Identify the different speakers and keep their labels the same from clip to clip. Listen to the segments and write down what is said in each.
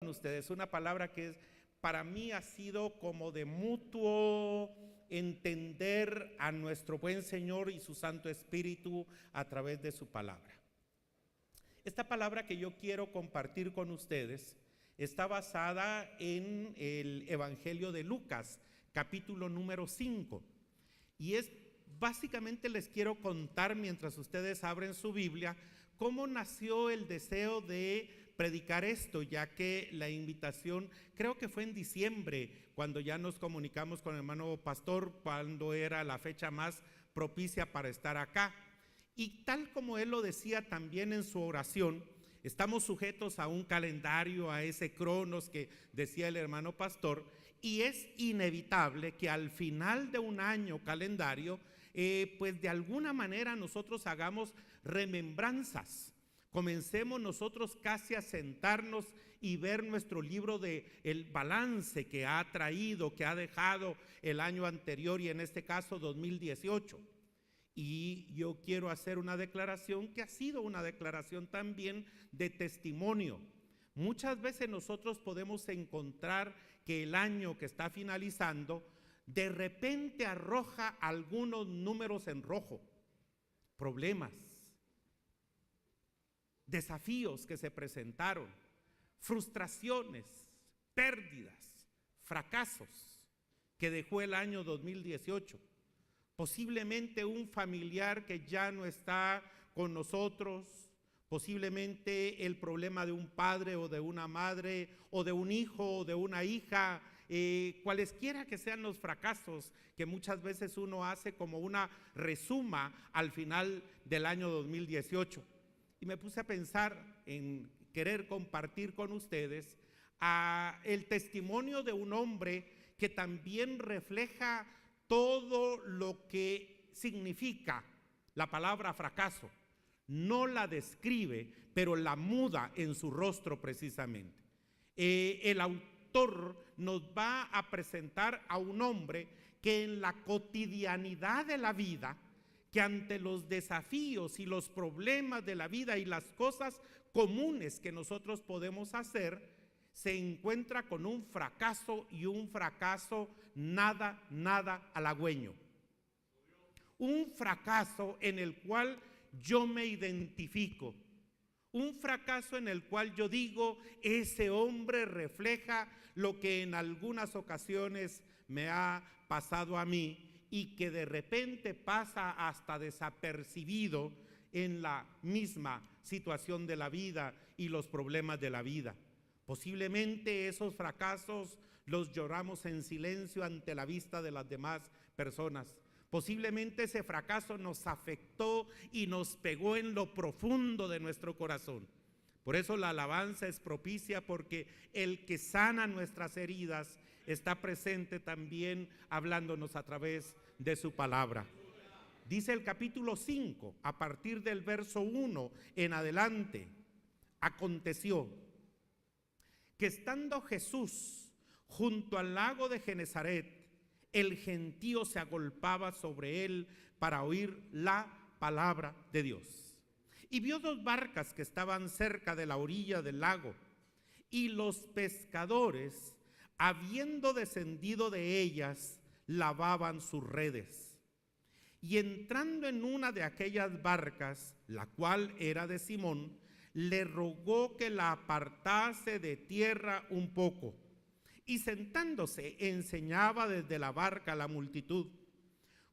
Speaker 1: con ustedes una palabra que para mí ha sido como de mutuo entender a nuestro buen Señor y su Santo Espíritu a través de su palabra. Esta palabra que yo quiero compartir con ustedes está basada en el Evangelio de Lucas, capítulo número 5. Y básicamente les quiero contar, mientras ustedes abren su Biblia, cómo nació el deseo de predicar esto, ya que la invitación, creo que fue en diciembre, cuando ya nos comunicamos con el hermano pastor, cuando era la fecha más propicia para estar acá. Y tal como él lo decía también en su oración, estamos sujetos a un calendario, a ese cronos que decía el hermano pastor, y es inevitable que al final de un año calendario, pues de alguna manera nosotros hagamos remembranzas. Comencemos nosotros casi a sentarnos y ver nuestro libro de el balance que ha traído, que ha dejado el año anterior y en este caso 2018. Y yo quiero hacer una declaración que ha sido una declaración también de testimonio. Muchas veces nosotros podemos encontrar que el año que está finalizando de repente arroja algunos números en rojo, problemas, desafíos que se presentaron, frustraciones, pérdidas, fracasos que dejó el año 2018. Posiblemente un familiar que ya no está con nosotros, posiblemente el problema de un padre o de una madre o de un hijo o de una hija, cualesquiera que sean los fracasos que muchas veces uno hace como una resuma al final del año 2018. Y me puse a pensar en querer compartir con ustedes el testimonio de un hombre que también refleja todo lo que significa la palabra fracaso. No la describe, pero la muda en su rostro precisamente. El autor nos va a presentar a un hombre que en la cotidianidad de la vida, que ante los desafíos y los problemas de la vida y las cosas comunes que nosotros podemos hacer, se encuentra con un fracaso y un fracaso nada halagüeño. Un fracaso en el cual yo me identifico. Un fracaso en el cual yo digo, ese hombre refleja lo que en algunas ocasiones me ha pasado a mí y que de repente pasa hasta desapercibido en la misma situación de la vida y los problemas de la vida. Posiblemente esos fracasos los lloramos en silencio ante la vista de las demás personas. Posiblemente ese fracaso nos afectó y nos pegó en lo profundo de nuestro corazón. Por eso la alabanza es propicia, porque el que sana nuestras heridas está presente también hablándonos a través de su palabra. Dice el capítulo 5, a partir del verso 1 en adelante: aconteció que estando Jesús junto al lago de Genezaret, el gentío se agolpaba sobre él para oír la palabra de Dios. Y vio dos barcas que estaban cerca de la orilla del lago, y los pescadores, habiendo descendido de ellas, lavaban sus redes. Y entrando en una de aquellas barcas, la cual era de Simón, le rogó que la apartase de tierra un poco. Y sentándose enseñaba desde la barca a la multitud.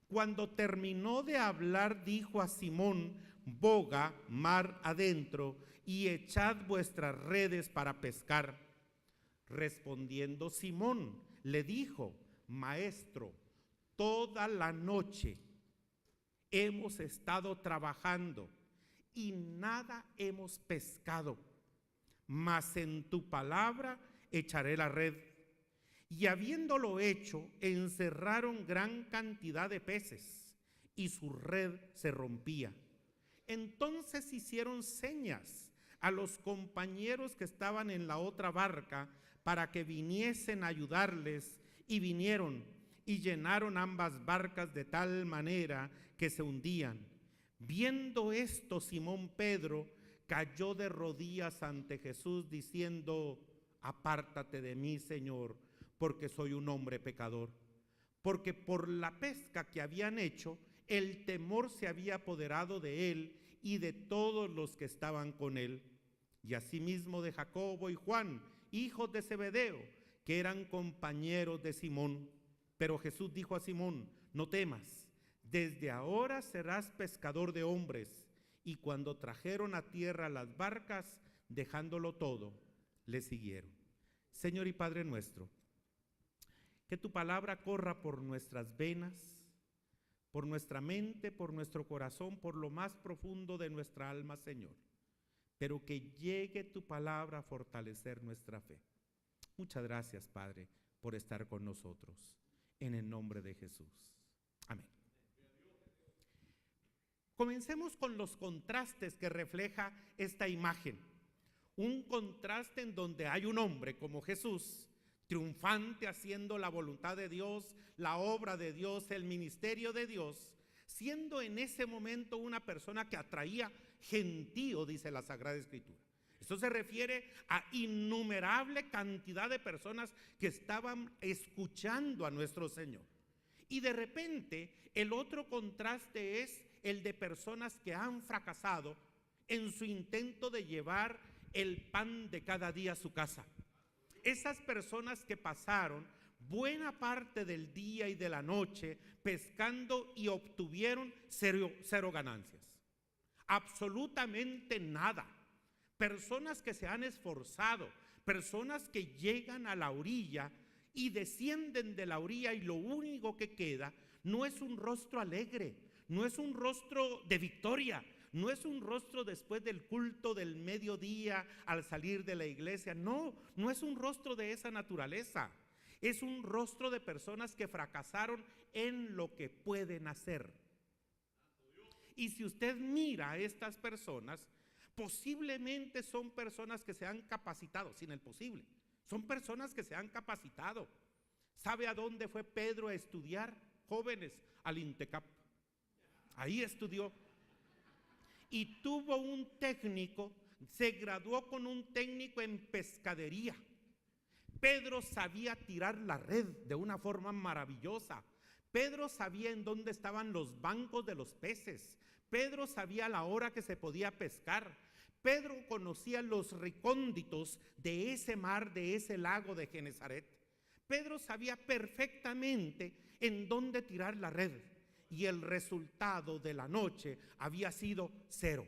Speaker 1: Cuando terminó de hablar, dijo a Simón: boga mar adentro y echad vuestras redes para pescar. Respondiendo Simón, le dijo: Maestro, toda la noche hemos estado trabajando y nada hemos pescado, mas en tu palabra echaré la red. Y habiéndolo hecho, encerraron gran cantidad de peces, y su red se rompía. Entonces hicieron señas a los compañeros que estaban en la otra barca para que viniesen a ayudarles, y vinieron y llenaron ambas barcas de tal manera que se hundían. Viendo esto, Simón Pedro cayó de rodillas ante Jesús diciendo: apártate de mí, Señor, porque soy un hombre pecador. Porque por la pesca que habían hecho, el temor se había apoderado de él y de todos los que estaban con él, y asimismo de Jacobo y Juan, hijos de Zebedeo, que eran compañeros de Simón. Pero Jesús dijo a Simón: no temas, desde ahora serás pescador de hombres. Y cuando trajeron a tierra las barcas, dejándolo todo, le siguieron. Señor y Padre nuestro, que tu palabra corra por nuestras venas, por nuestra mente, por nuestro corazón, por lo más profundo de nuestra alma, Señor. Pero que llegue tu palabra a fortalecer nuestra fe. Muchas gracias, Padre, por estar con nosotros. En el nombre de Jesús. Amén. Comencemos con los contrastes que refleja esta imagen. Un contraste en donde hay un hombre como Jesús, triunfante haciendo la voluntad de Dios, la obra de Dios, el ministerio de Dios, siendo en ese momento una persona que atraía gentío, dice la Sagrada Escritura. Esto se refiere a innumerable cantidad de personas que estaban escuchando a nuestro Señor. Y de repente, el otro contraste es el de personas que han fracasado en su intento de llevar el pan de cada día a su casa. Esas personas que pasaron buena parte del día y de la noche pescando y obtuvieron cero ganancias. Absolutamente nada. Personas que se han esforzado, personas que llegan a la orilla y descienden de la orilla y lo único que queda no es un rostro alegre, no es un rostro de victoria, no es un rostro después del culto del mediodía al salir de la iglesia, no es un rostro de esa naturaleza, es un rostro de personas que fracasaron en lo que pueden hacer. Y si usted mira a estas personas, posiblemente son personas que se han capacitado, sin el posible, son personas que se han capacitado. ¿Sabe a dónde fue Pedro a estudiar, jóvenes? Al INTECAP. Ahí estudió. Y tuvo un técnico, se graduó con un técnico en pescadería. Pedro sabía tirar la red de una forma maravillosa. Pedro sabía en dónde estaban los bancos de los peces. Pedro sabía la hora que se podía pescar. Pedro conocía los recónditos de ese mar, de ese lago de Genesaret. Pedro sabía perfectamente en dónde tirar la red. Y el resultado de la noche había sido 0.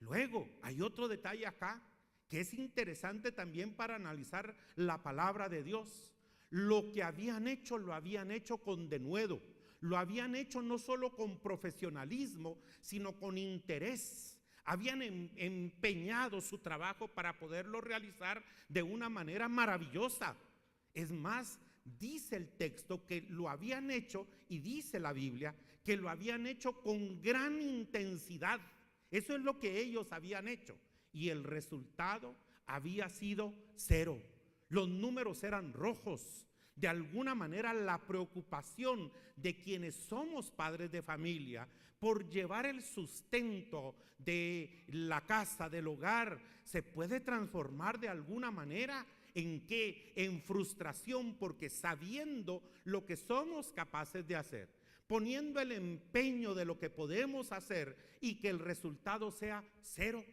Speaker 1: Luego, hay otro detalle acá que es interesante también para analizar la palabra de Dios. Lo que habían hecho, lo habían hecho con denuedo. Lo habían hecho no solo con profesionalismo, sino con interés. Habían empeñado su trabajo para poderlo realizar de una manera maravillosa. Es más, dice el texto que lo habían hecho, y dice la Biblia que lo habían hecho con gran intensidad. Eso es lo que ellos habían hecho, y el resultado había sido 0. Los números eran rojos. De alguna manera, la preocupación de quienes somos padres de familia por llevar el sustento de la casa, del hogar, se puede transformar de alguna manera ¿en qué? En frustración, porque sabiendo lo que somos capaces de hacer, poniendo el empeño de lo que podemos hacer, y que el resultado sea 0,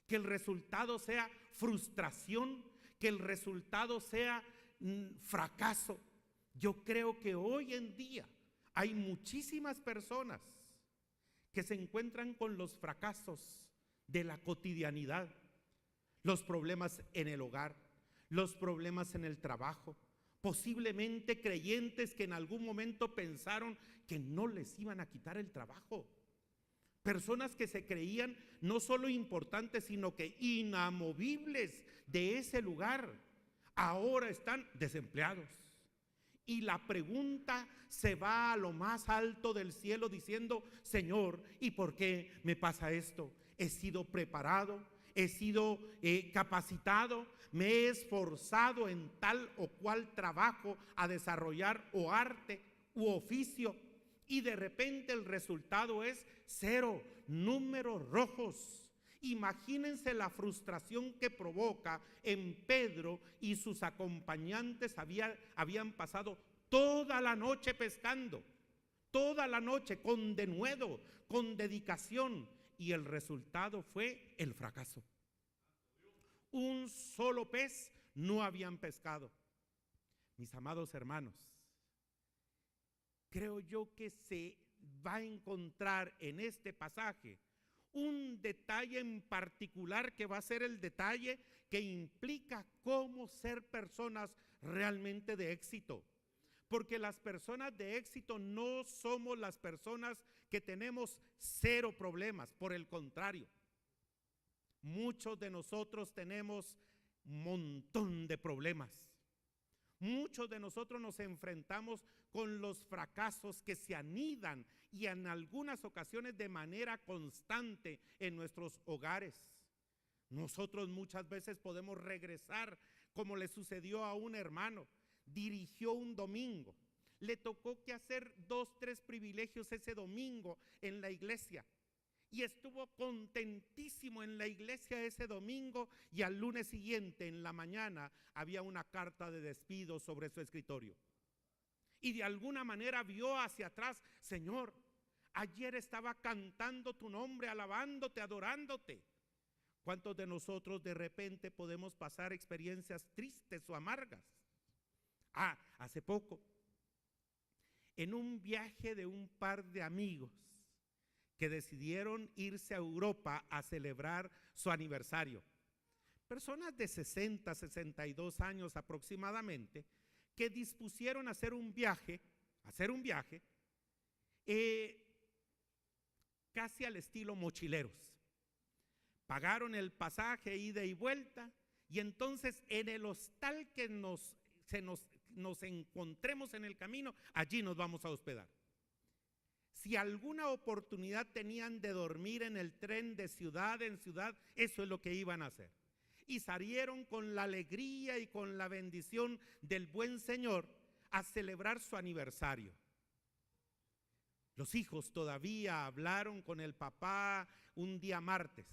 Speaker 1: que el resultado sea frustración, que el resultado sea fracaso. Yo creo que hoy en día hay muchísimas personas que se encuentran con los fracasos de la cotidianidad, los problemas en el hogar, los problemas en el trabajo, posiblemente creyentes que en algún momento pensaron que no les iban a quitar el trabajo. Personas que se creían no solo importantes, sino que inamovibles de ese lugar, ahora están desempleados. Y la pregunta se va a lo más alto del cielo diciendo: Señor, ¿y por qué me pasa esto? He sido preparado, he sido capacitado, me he esforzado en tal o cual trabajo a desarrollar, o arte u oficio, y de repente el resultado es 0, números rojos. Imagínense la frustración que provoca en Pedro y sus acompañantes. Habían pasado toda la noche pescando, toda la noche con denuedo, con dedicación, y el resultado fue el fracaso. Un solo pez no habían pescado. Mis amados hermanos, creo yo que se va a encontrar en este pasaje un detalle en particular que va a ser el detalle que implica cómo ser personas realmente de éxito. Porque las personas de éxito no somos las personas que tenemos cero problemas. Por el contrario, muchos de nosotros tenemos un montón de problemas. Muchos de nosotros nos enfrentamos con los fracasos que se anidan y en algunas ocasiones de manera constante en nuestros hogares. Nosotros muchas veces podemos regresar, como le sucedió a un hermano. Dirigió un domingo, le tocó que hacer 2, 3 privilegios ese domingo en la iglesia, y estuvo contentísimo en la iglesia ese domingo, y al lunes siguiente en la mañana había una carta de despido sobre su escritorio. Y de alguna manera vio hacia atrás: Señor, ayer estaba cantando tu nombre, alabándote, adorándote. ¿Cuántos de nosotros de repente podemos pasar experiencias tristes o amargas? Hace poco, en un viaje de un par de amigos que decidieron irse a Europa a celebrar su aniversario, personas de 60, 62 años aproximadamente, que dispusieron a hacer un viaje casi al estilo mochileros. Pagaron el pasaje ida y vuelta, y entonces en el hostal que nos encontremos en el camino, allí nos vamos a hospedar. Si alguna oportunidad tenían de dormir en el tren de ciudad en ciudad, eso es lo que iban a hacer. Y salieron con la alegría y con la bendición del buen Señor a celebrar su aniversario. Los hijos todavía hablaron con el papá un día martes,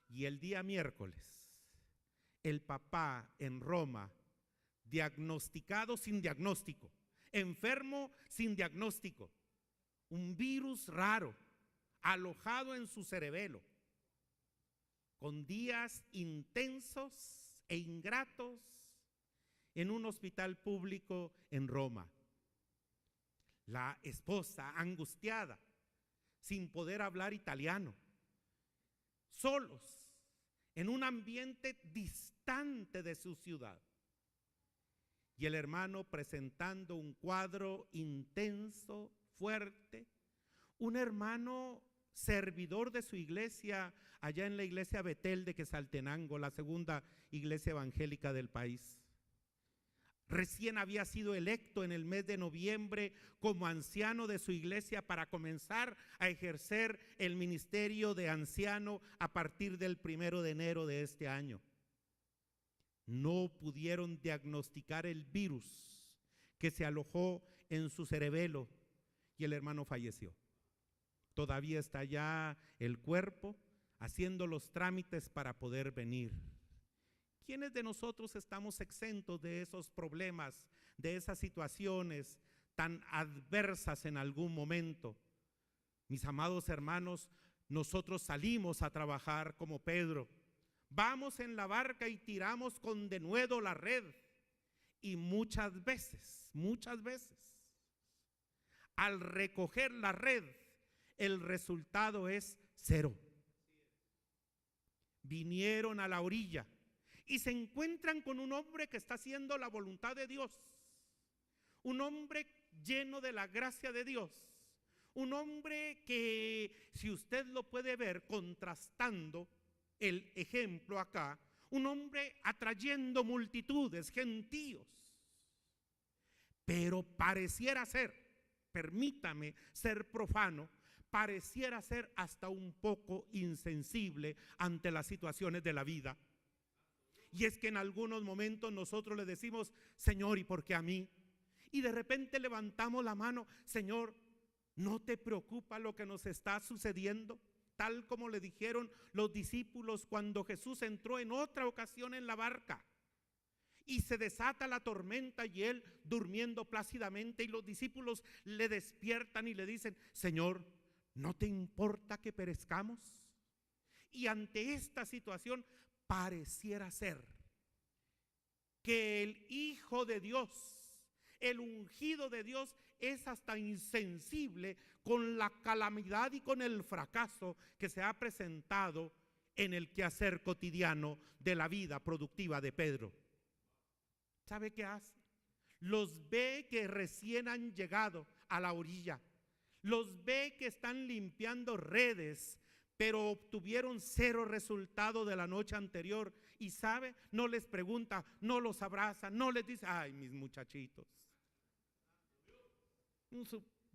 Speaker 1: y el día miércoles el papá en Roma, diagnosticado sin diagnóstico, enfermo sin diagnóstico, un virus raro alojado en su cerebelo, con días intensos e ingratos en un hospital público en Roma. La esposa angustiada, sin poder hablar italiano, solos en un ambiente distante de su ciudad. Y el hermano presentando un cuadro intenso, fuerte, un hermano servidor de su iglesia, allá en la iglesia Betel de Quetzaltenango, la segunda iglesia evangélica del país. Recién había sido electo en el mes de noviembre como anciano de su iglesia para comenzar a ejercer el ministerio de anciano a partir del 1 de enero de este año. No pudieron diagnosticar el virus que se alojó en su cerebelo y el hermano falleció. Todavía está allá el cuerpo haciendo los trámites para poder venir. ¿Quiénes de nosotros estamos exentos de esos problemas, de esas situaciones tan adversas en algún momento? Mis amados hermanos, nosotros salimos a trabajar como Pedro. Vamos en la barca y tiramos con denuedo la red. Y muchas veces, al recoger la red, el resultado es 0. Vinieron a la orilla y se encuentran con un hombre que está haciendo la voluntad de Dios, un hombre lleno de la gracia de Dios, un hombre que, si usted lo puede ver contrastando el ejemplo acá, un hombre atrayendo multitudes, gentíos, pero pareciera ser, permítame ser profano, pareciera ser hasta un poco insensible ante las situaciones de la vida. Y es que en algunos momentos nosotros le decimos: Señor, ¿y por qué a mí? Y de repente levantamos la mano: Señor, ¿no te preocupa lo que nos está sucediendo? tal como le dijeron los discípulos cuando Jesús entró en otra ocasión en la barca. Y se desata la tormenta y él durmiendo plácidamente, y los discípulos le despiertan y le dicen: Señor, ¿no te importa que perezcamos? Y ante esta situación pareciera ser que el Hijo de Dios, el ungido de Dios, es hasta insensible con la calamidad y con el fracaso que se ha presentado en el quehacer cotidiano de la vida productiva de Pedro. ¿Sabe qué hace? Los ve que recién han llegado a la orilla, los ve que están limpiando redes, pero obtuvieron cero resultado de la noche anterior. Y sabe, no les pregunta, no los abraza, no les dice: ay, mis muchachitos,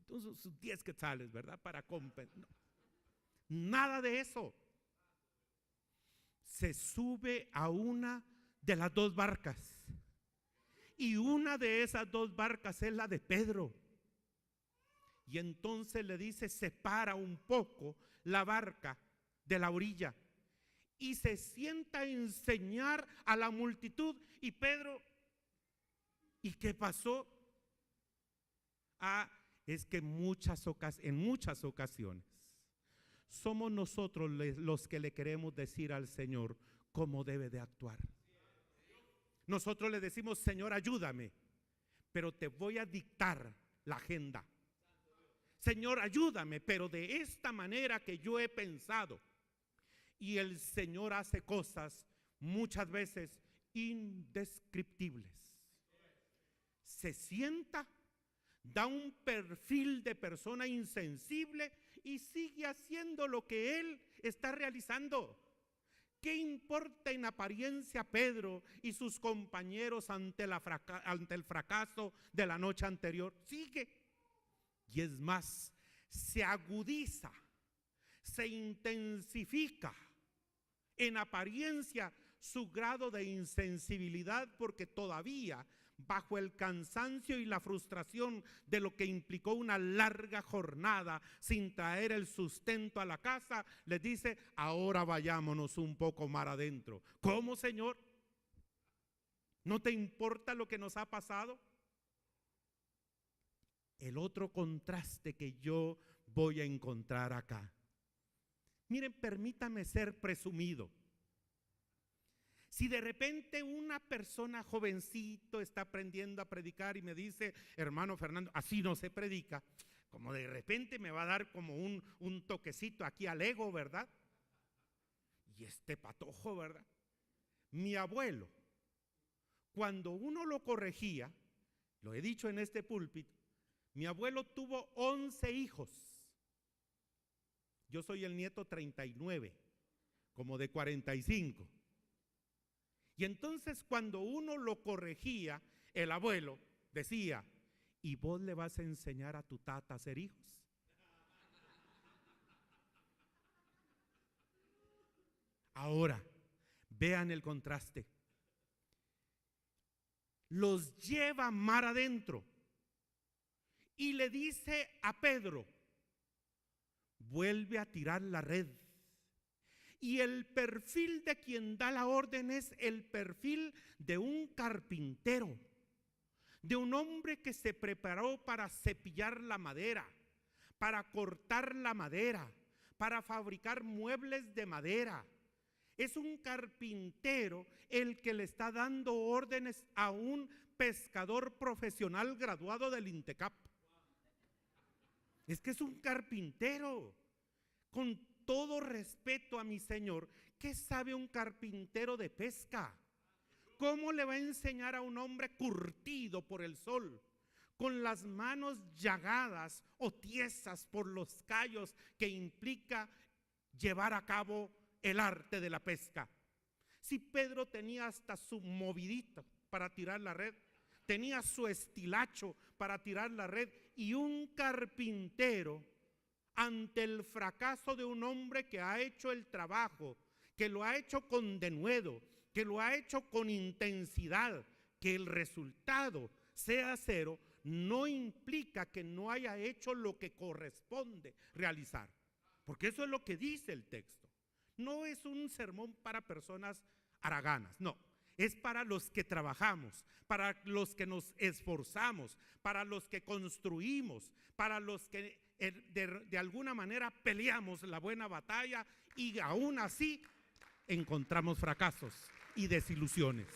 Speaker 1: sus 10 quetzales, ¿verdad? Para compensar. No. Nada de eso. Se sube a una de las dos barcas. Y una de esas dos barcas es la de Pedro. Y entonces le dice: separa un poco la barca de la orilla. Y se sienta a enseñar a la multitud. Y Pedro, ¿y qué pasó? Es que en muchas ocasiones somos nosotros los que le queremos decir al Señor cómo debe de actuar. Nosotros le decimos: Señor, ayúdame, pero te voy a dictar la agenda. Señor, ayúdame, pero de esta manera que yo he pensado. Y el Señor hace cosas muchas veces indescriptibles. Se sienta, da un perfil de persona insensible y sigue haciendo lo que él está realizando. ¿Qué importa en apariencia Pedro y sus compañeros ante el fracaso de la noche anterior? Sigue. Y es más, se agudiza, se intensifica en apariencia su grado de insensibilidad, porque todavía, bajo el cansancio y la frustración de lo que implicó una larga jornada sin traer el sustento a la casa, les dice: ahora vayámonos un poco más adentro. ¿Cómo, Señor? ¿No te importa lo que nos ha pasado? El otro contraste que yo voy a encontrar acá. Miren, permítame ser presumido. Si de repente una persona jovencito está aprendiendo a predicar y me dice: hermano Fernando, así no se predica, como de repente me va a dar como un toquecito aquí al ego, ¿verdad? Y este patojo, ¿verdad? Mi abuelo, cuando uno lo corregía, lo he dicho en este púlpito, mi abuelo tuvo 11 hijos. Yo soy el nieto 39, como de 45. Y entonces cuando uno lo corregía, el abuelo decía: ¿y vos le vas a enseñar a tu tata a ser hijos? Ahora, vean el contraste. Los lleva mar adentro y le dice a Pedro: vuelve a tirar la red. Y el perfil de quien da la orden es el perfil de un carpintero, de un hombre que se preparó para cepillar la madera, para cortar la madera, para fabricar muebles de madera. Es un carpintero el que le está dando órdenes a un pescador profesional graduado del INTECAP. Es que es un carpintero. Con todo respeto a mi Señor, ¿qué sabe un carpintero de pesca? ¿Cómo le va a enseñar a un hombre curtido por el sol, con las manos llagadas o tiesas por los callos que implica llevar a cabo el arte de la pesca? Si Pedro tenía hasta su movidito para tirar la red, tenía su estilacho para tirar la red, y un carpintero, ante el fracaso de un hombre que ha hecho el trabajo, que lo ha hecho con denuedo, que lo ha hecho con intensidad, que el resultado sea cero, no implica que no haya hecho lo que corresponde realizar. porque eso es lo que dice el texto. No es un sermón para personas haraganas, no. Es para los que trabajamos, para los que nos esforzamos, para los que construimos, para los que de alguna manera peleamos la buena batalla y aún así encontramos fracasos y desilusiones.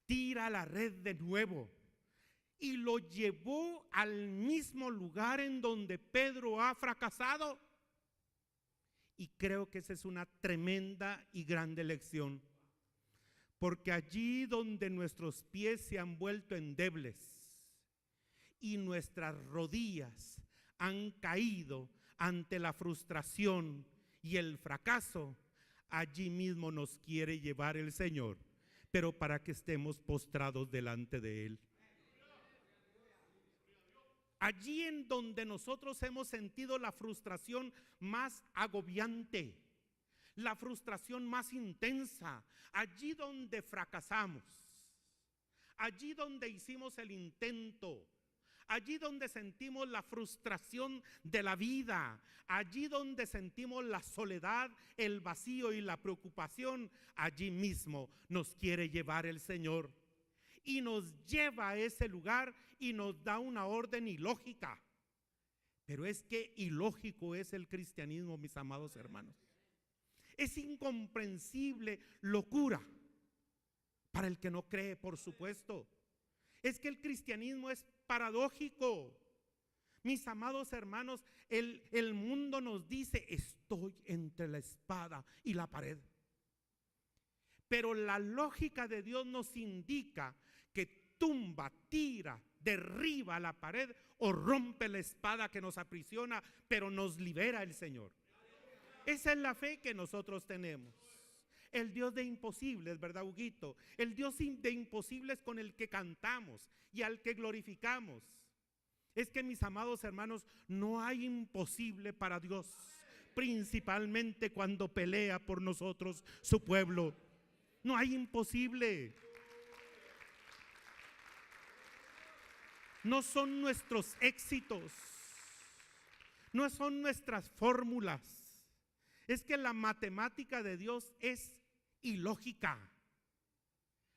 Speaker 1: Tira la red de nuevo y lo llevó al mismo lugar en donde Pedro ha fracasado. Y creo que esa es una tremenda y grande lección, porque allí donde nuestros pies se han vuelto endebles y nuestras rodillas han caído ante la frustración y el fracaso, allí mismo nos quiere llevar el Señor, pero para que estemos postrados delante de Él. Allí en donde nosotros hemos sentido la frustración más agobiante, la frustración más intensa, allí donde fracasamos, allí donde hicimos el intento, allí donde sentimos la frustración de la vida, allí donde sentimos la soledad, el vacío y la preocupación, allí mismo nos quiere llevar el Señor. Y nos lleva a ese lugar y nos da una orden ilógica. Pero es que ilógico es el cristianismo, mis amados hermanos. Es incomprensible, locura para el que no cree, por supuesto. Es que el cristianismo es paradójico. Mis amados hermanos, el mundo nos dice: estoy entre la espada y la pared. Pero la lógica de Dios nos indica que tumba, tira, derriba la pared o rompe la espada que nos aprisiona, pero nos libera el Señor. Esa es la fe que nosotros tenemos. El Dios de imposibles, ¿verdad, Huguito? El Dios de imposibles con el que cantamos y al que glorificamos. Es que, mis amados hermanos, no hay imposible para Dios, principalmente cuando pelea por nosotros, su pueblo. No hay imposible. No son nuestros éxitos, no son nuestras fórmulas. Es que la matemática de Dios es ilógica.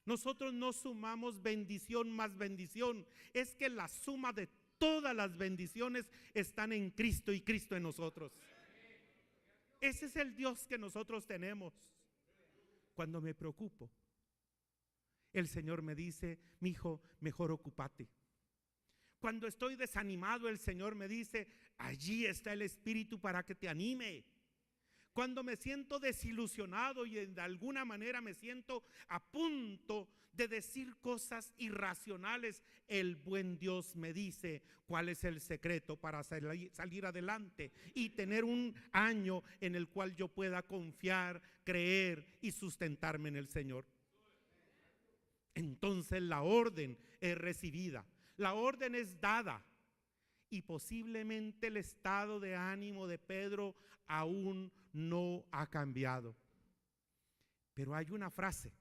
Speaker 1: Nosotros no sumamos bendición más bendición. Es que la suma de todas las bendiciones están en Cristo y Cristo en nosotros. Ese es el Dios que nosotros tenemos. Cuando me preocupo, el Señor me dice: mi hijo, mejor ocúpate. Cuando estoy desanimado, el Señor me dice: allí está el Espíritu para que te anime. Cuando me siento desilusionado y de alguna manera me siento a punto de decir cosas irracionales, el buen Dios me dice cuál es el secreto para salir adelante y tener un año en el cual yo pueda confiar, creer y sustentarme en el Señor. Entonces la orden es recibida. La orden es dada y posiblemente el estado de ánimo de Pedro aún no ha cambiado. Pero hay una frase,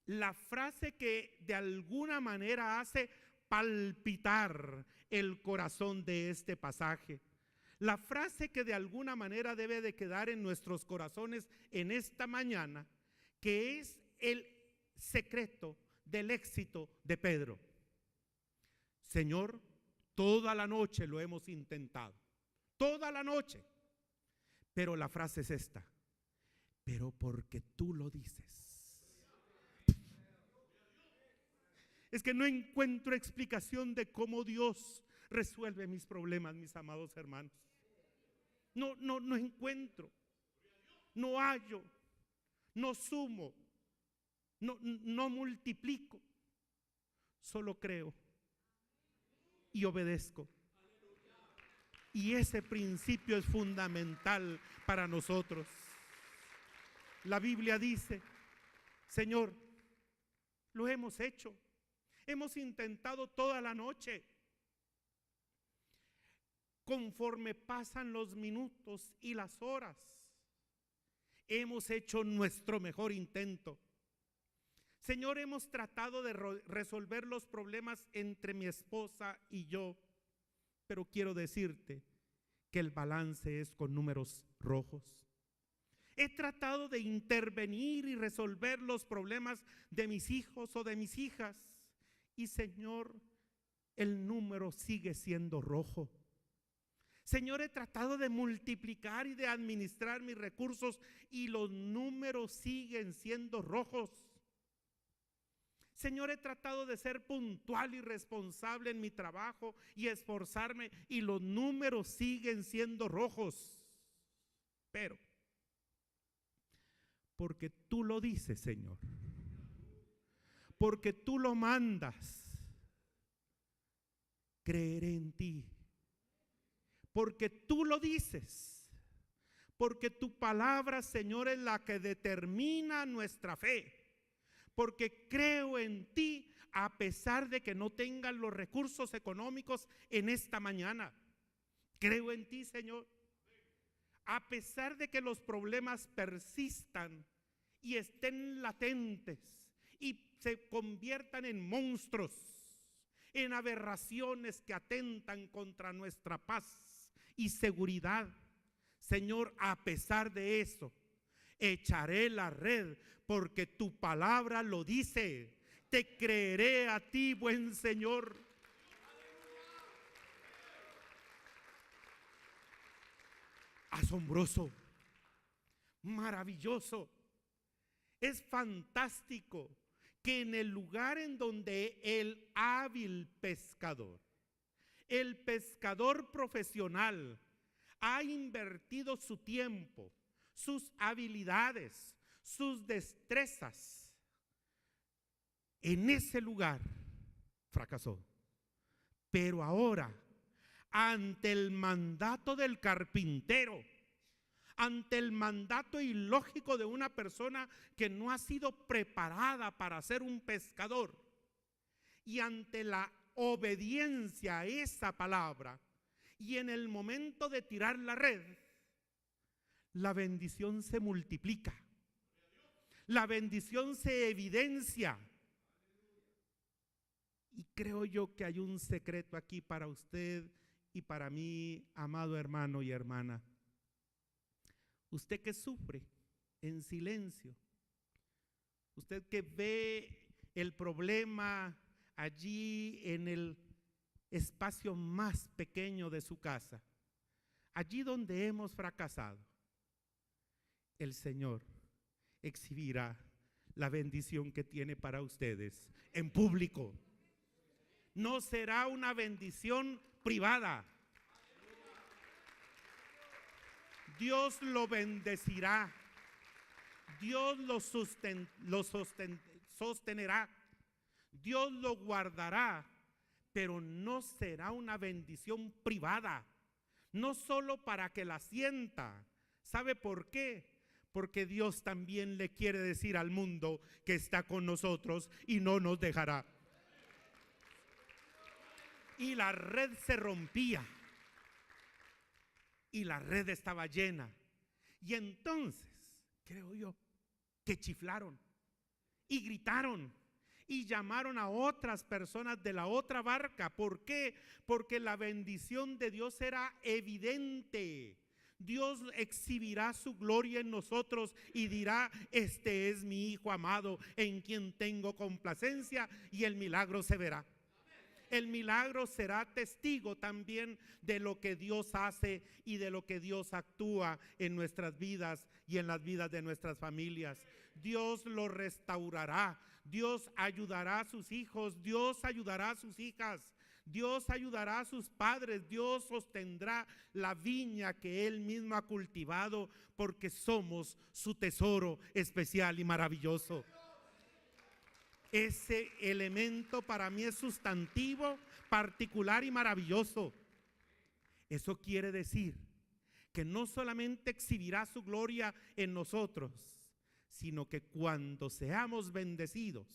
Speaker 1: la frase que de alguna manera hace palpitar el corazón de este pasaje. La frase que de alguna manera debe de quedar en nuestros corazones en esta mañana, que es el secreto del éxito de Pedro. Señor, toda la noche lo hemos intentado, toda la noche. Pero la frase es esta: pero porque tú lo dices. Es que no encuentro explicación de cómo Dios resuelve mis problemas, mis amados hermanos. No encuentro, no hallo, no sumo, no multiplico, solo creo y obedezco. Y ese principio es fundamental para nosotros. La Biblia dice: Señor, lo hemos hecho, hemos intentado toda la noche. Conforme pasan los minutos y las horas, hemos hecho nuestro mejor intento. Señor, hemos tratado de resolver los problemas entre mi esposa y yo, pero quiero decirte que el balance es con números rojos. He tratado de intervenir y resolver los problemas de mis hijos o de mis hijas, y Señor, el número sigue siendo rojo. Señor, he tratado de multiplicar y de administrar mis recursos y los números siguen siendo rojos. Señor, he tratado de ser puntual y responsable en mi trabajo y esforzarme y los números siguen siendo rojos. Pero, porque tú lo dices, Señor, porque tú lo mandas, creeré en ti. Porque tú lo dices, porque tu palabra, Señor, es la que determina nuestra fe. Porque creo en ti a pesar de que no tengan los recursos económicos en esta mañana. Creo en ti, Señor. A pesar de que los problemas persistan y estén latentes y se conviertan en monstruos, en aberraciones que atentan contra nuestra paz y seguridad, Señor, a pesar de eso, echaré la red porque tu palabra lo dice. Te creeré a ti, buen Señor. Asombroso, maravilloso, es fantástico que en el lugar en donde el hábil pescador, el pescador profesional, ha invertido su tiempo, sus habilidades, sus destrezas, en ese lugar fracasó. Pero ahora, ante el mandato del carpintero, ante el mandato ilógico de una persona que no ha sido preparada para ser un pescador, y ante la obediencia a esa palabra, y en el momento de tirar la red, la bendición se multiplica, la bendición se evidencia. Y creo yo que hay un secreto aquí para usted y para mí, amado hermano y hermana. Usted que sufre en silencio, usted que ve el problema allí en el espacio más pequeño de su casa, allí donde hemos fracasado, el Señor exhibirá la bendición que tiene para ustedes en público. No será una bendición privada. Dios lo bendecirá. Dios lo sostenerá. Dios lo guardará. Pero no será una bendición privada. No solo para que la sienta. ¿Sabe por qué? Porque Dios también le quiere decir al mundo que está con nosotros y no nos dejará. Y la red se rompía. Y la red estaba llena. Y entonces, creo yo, que chiflaron y gritaron y llamaron a otras personas de la otra barca. ¿Por qué? Porque la bendición de Dios era evidente. Dios exhibirá su gloria en nosotros y dirá: este es mi Hijo amado en quien tengo complacencia, y el milagro se verá. El milagro será testigo también de lo que Dios hace y de lo que Dios actúa en nuestras vidas y en las vidas de nuestras familias. Dios lo restaurará, Dios ayudará a sus hijos, Dios ayudará a sus hijas, Dios ayudará a sus padres, Dios sostendrá la viña que Él mismo ha cultivado, porque somos su tesoro especial y maravilloso. Ese elemento para mí es sustantivo, particular y maravilloso. Eso quiere decir que no solamente exhibirá su gloria en nosotros, sino que cuando seamos bendecidos,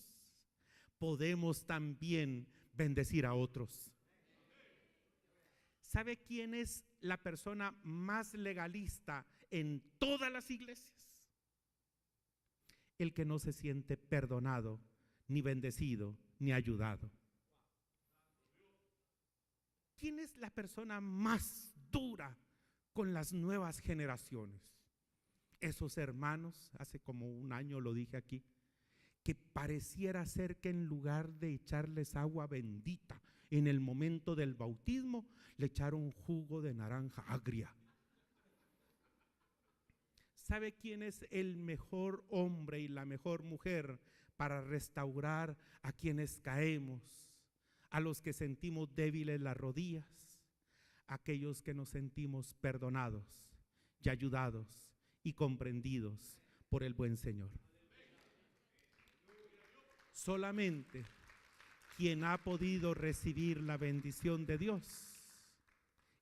Speaker 1: podemos también bendecir a otros. ¿Sabe quién es la persona más legalista en todas las iglesias? El que no se siente perdonado ni bendecido, ni ayudado. ¿Quién es la persona más dura con las nuevas generaciones? Esos hermanos, hace como un año lo dije aquí, que pareciera ser que en lugar de echarles agua bendita en el momento del bautismo, le echaron jugo de naranja agria. ¿Sabe quién es el mejor hombre y la mejor mujer para restaurar a quienes caemos, a los que sentimos débiles las rodillas? Aquellos que nos sentimos perdonados y ayudados y comprendidos por el buen Señor. Solamente quien ha podido recibir la bendición de Dios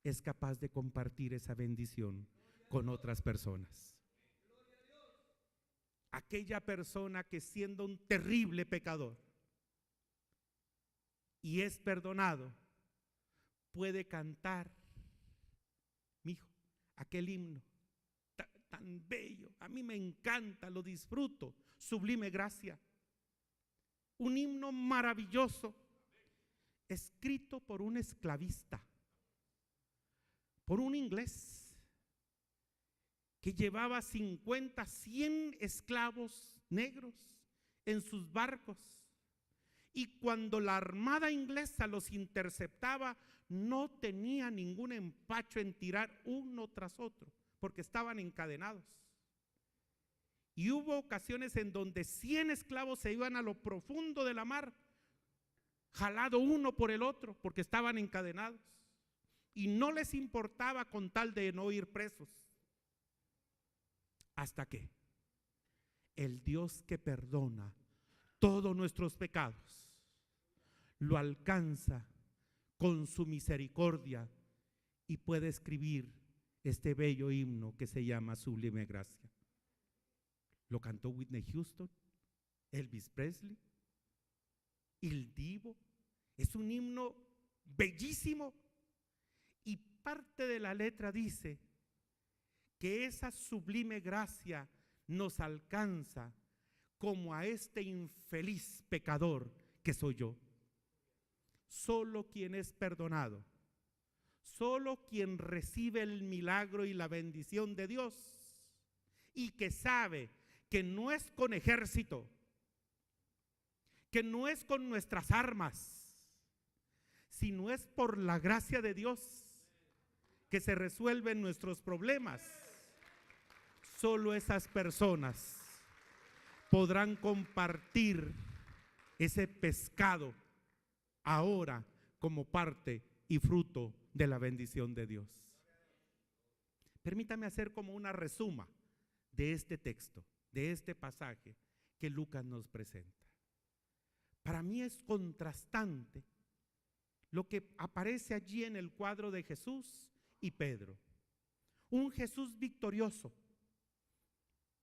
Speaker 1: es capaz de compartir esa bendición con otras personas. Aquella persona que siendo un terrible pecador y es perdonado, puede cantar, mijo, aquel himno tan bello, a mí me encanta, lo disfruto, Sublime Gracia. Un himno maravilloso, escrito por un esclavista, por un inglés, que llevaba 50, 100 esclavos negros en sus barcos. Y cuando la armada inglesa los interceptaba, no tenía ningún empacho en tirar uno tras otro, porque estaban encadenados. Y hubo ocasiones en donde 100 esclavos se iban a lo profundo de la mar, jalado uno por el otro, porque estaban encadenados. Y no les importaba con tal de no ir presos. Hasta que el Dios que perdona todos nuestros pecados lo alcanza con su misericordia y puede escribir este bello himno que se llama Sublime Gracia. Lo cantó Whitney Houston, Elvis Presley, Il Divo. Es un himno bellísimo y parte de la letra dice que esa sublime gracia nos alcanza como a este infeliz pecador que soy yo. Solo quien es perdonado, solo quien recibe el milagro y la bendición de Dios y que sabe que no es con ejército, que no es con nuestras armas, sino es por la gracia de Dios que se resuelven nuestros problemas. Solo esas personas podrán compartir ese pescado ahora como parte y fruto de la bendición de Dios. Permítame hacer como una resuma de este texto, de este pasaje que Lucas nos presenta. Para mí es contrastante lo que aparece allí en el cuadro de Jesús y Pedro. Un Jesús victorioso,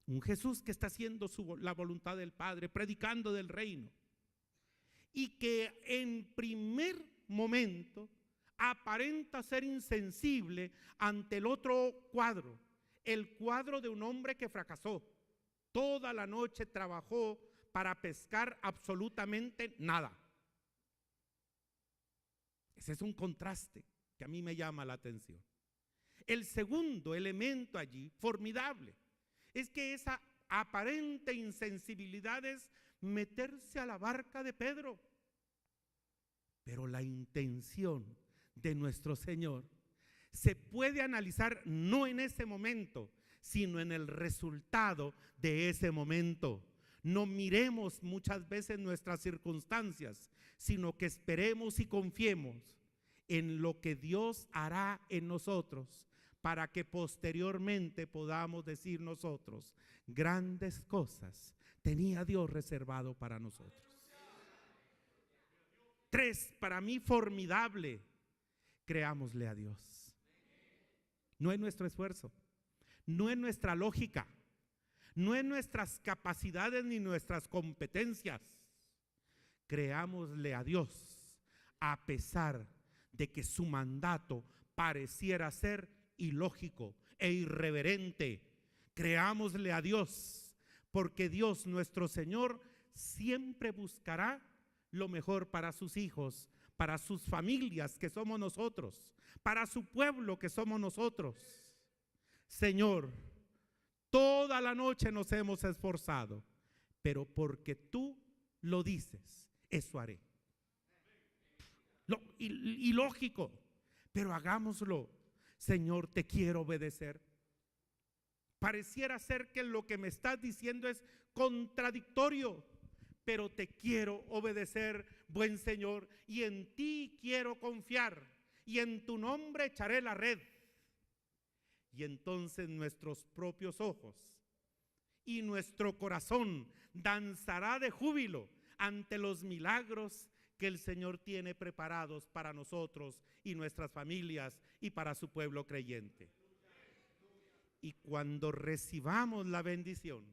Speaker 1: un Jesús que está haciendo la voluntad del Padre, predicando del reino, y que en primer momento aparenta ser insensible ante el otro cuadro, el cuadro de un hombre que fracasó. Toda la noche trabajó para pescar absolutamente nada. Ese es un contraste que a mí me llama la atención. El segundo elemento allí, formidable, es que esa aparente insensibilidad es meterse a la barca de Pedro. Pero la intención de nuestro Señor se puede analizar no en ese momento, sino en el resultado de ese momento. No miremos muchas veces nuestras circunstancias, sino que esperemos y confiemos en lo que Dios hará en nosotros, para que posteriormente podamos decir nosotros, grandes cosas tenía Dios reservado para nosotros. 3, para mí formidable, creámosle a Dios. No es nuestro esfuerzo, no es nuestra lógica, no es nuestras capacidades ni nuestras competencias. Creámosle a Dios a pesar de que su mandato pareciera ser ilógico e irreverente. Creámosle a Dios porque Dios nuestro Señor siempre buscará lo mejor para sus hijos, para sus familias que somos nosotros, para su pueblo que somos nosotros. Señor, toda la noche nos hemos esforzado, pero porque tú lo dices, eso haré. Ilógico, pero hagámoslo. Señor, te quiero obedecer. Pareciera ser que lo que me estás diciendo es contradictorio, pero te quiero obedecer, buen Señor, y en ti quiero confiar, y en tu nombre echaré la red. Y entonces nuestros propios ojos y nuestro corazón danzará de júbilo ante los milagros que el Señor tiene preparados para nosotros y nuestras familias y para su pueblo creyente. Y cuando recibamos la bendición,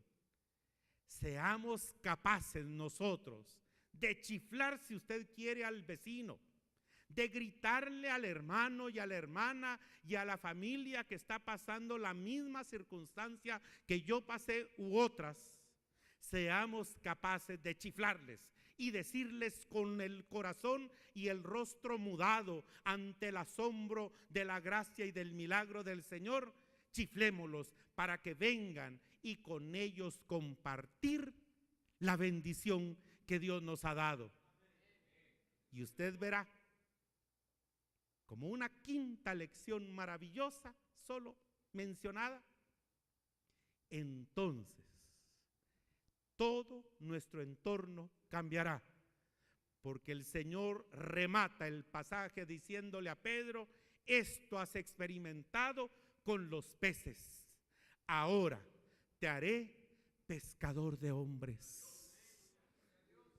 Speaker 1: seamos capaces nosotros de chiflar, si usted quiere, al vecino, de gritarle al hermano y a la hermana y a la familia que está pasando la misma circunstancia que yo pasé u otras. Seamos capaces de chiflarles y decirles con el corazón y el rostro mudado ante el asombro de la gracia y del milagro del Señor, chiflémoslos para que vengan y con ellos compartir la bendición que Dios nos ha dado. Y usted verá como una quinta lección maravillosa, solo mencionada, entonces todo nuestro entorno cambiará, porque el Señor remata el pasaje diciéndole a Pedro: esto has experimentado con los peces, ahora te haré pescador de hombres.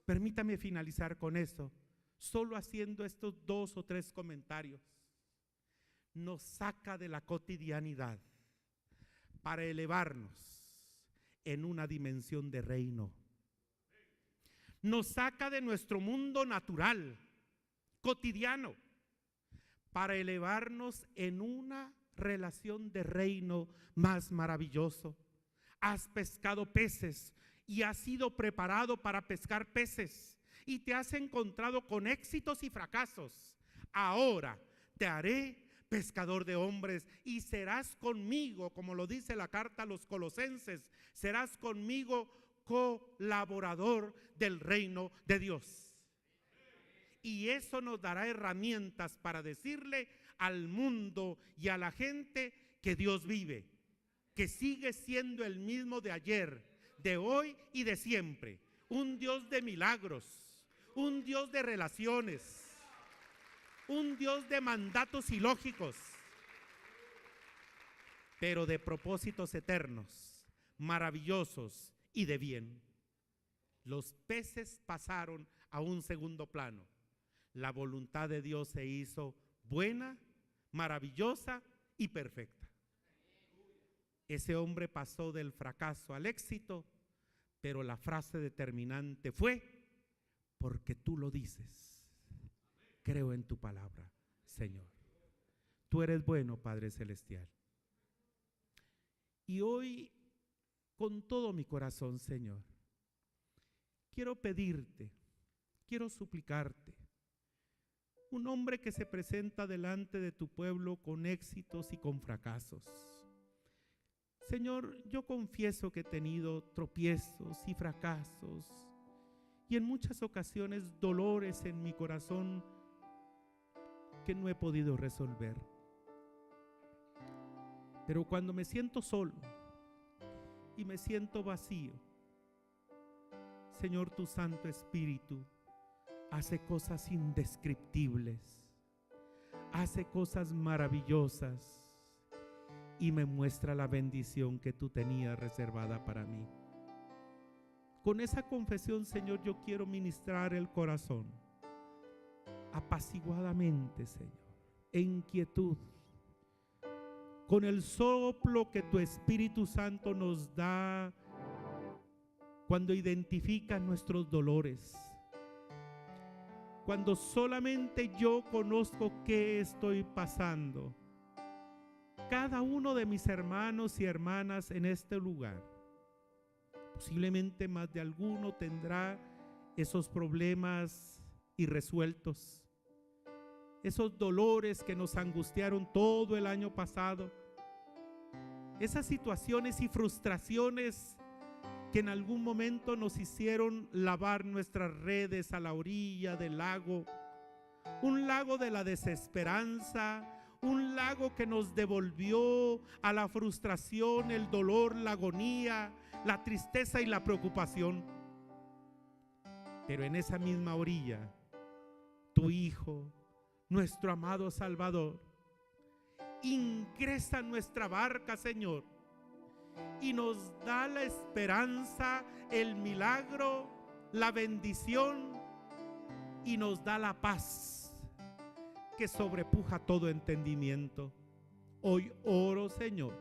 Speaker 1: Permítame finalizar con eso, solo haciendo estos 2 o 3 comentarios. Nos saca de la cotidianidad para elevarnos en una dimensión de reino. Nos saca de nuestro mundo natural, cotidiano, para elevarnos en una relación de reino más maravilloso. Has pescado peces y has sido preparado para pescar peces y te has encontrado con éxitos y fracasos. Ahora te haré pescador de hombres y serás conmigo, como lo dice la carta a los Colosenses, serás conmigo colaborador del reino de Dios. Y eso nos dará herramientas para decirle al mundo y a la gente que Dios vive, que sigue siendo el mismo de ayer, de hoy y de siempre. Un Dios de milagros, un Dios de relaciones, un Dios de mandatos ilógicos, pero de propósitos eternos, maravillosos y de bien. Los peces pasaron a un segundo plano. La voluntad de Dios se hizo buena, maravillosa y perfecta. Ese hombre pasó del fracaso al éxito, pero la frase determinante fue: porque tú lo dices. Creo en tu palabra, Señor. Tú eres bueno, Padre Celestial. Y hoy, con todo mi corazón, Señor, quiero pedirte, quiero suplicarte, un hombre que se presenta delante de tu pueblo con éxitos y con fracasos. Señor, yo confieso que he tenido tropiezos y fracasos y en muchas ocasiones dolores en mi corazón que no he podido resolver. Pero cuando me siento solo y me siento vacío, Señor, tu Santo Espíritu hace cosas indescriptibles, hace cosas maravillosas y me muestra la bendición que tú tenías reservada para mí. Con esa confesión, Señor, yo quiero ministrar el corazón apaciguadamente, Señor, en quietud, con el soplo que tu Espíritu Santo nos da cuando identifica nuestros dolores, cuando solamente yo conozco qué estoy pasando. Cada uno de mis hermanos y hermanas en este lugar Posiblemente más de alguno tendrá esos problemas irresueltos, esos dolores que nos angustiaron todo el año pasado, esas situaciones y frustraciones que en algún momento nos hicieron lavar nuestras redes a la orilla del lago, un lago de la desesperanza, un lago que nos devolvió a la frustración, el dolor, la agonía, la tristeza y la preocupación. Pero en esa misma orilla, tu Hijo, nuestro amado Salvador, ingresa en nuestra barca, Señor, y nos da la esperanza, el milagro, la bendición, y nos da la paz que sobrepuja todo entendimiento. Hoy oro, Señor,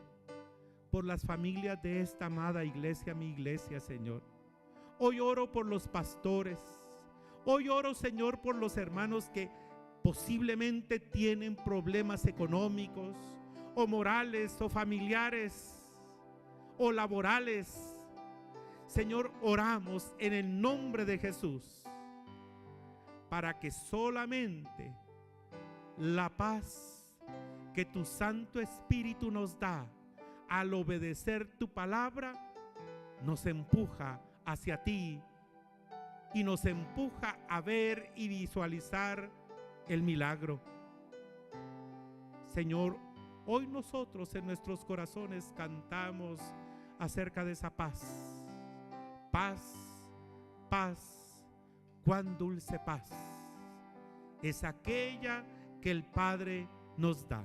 Speaker 1: por las familias de esta amada iglesia, mi iglesia, Señor. Hoy oro por los pastores. Hoy oro, Señor, por los hermanos que posiblemente tienen problemas económicos o morales o familiares o laborales. Señor, oramos en el nombre de Jesús para que solamente la paz que tu Santo Espíritu nos da al obedecer tu palabra nos empuja hacia ti y nos empuja a ver y visualizar el milagro. Señor, hoy nosotros en nuestros corazones cantamos acerca de esa paz. Paz, paz, cuán dulce paz es aquella que el Padre nos da.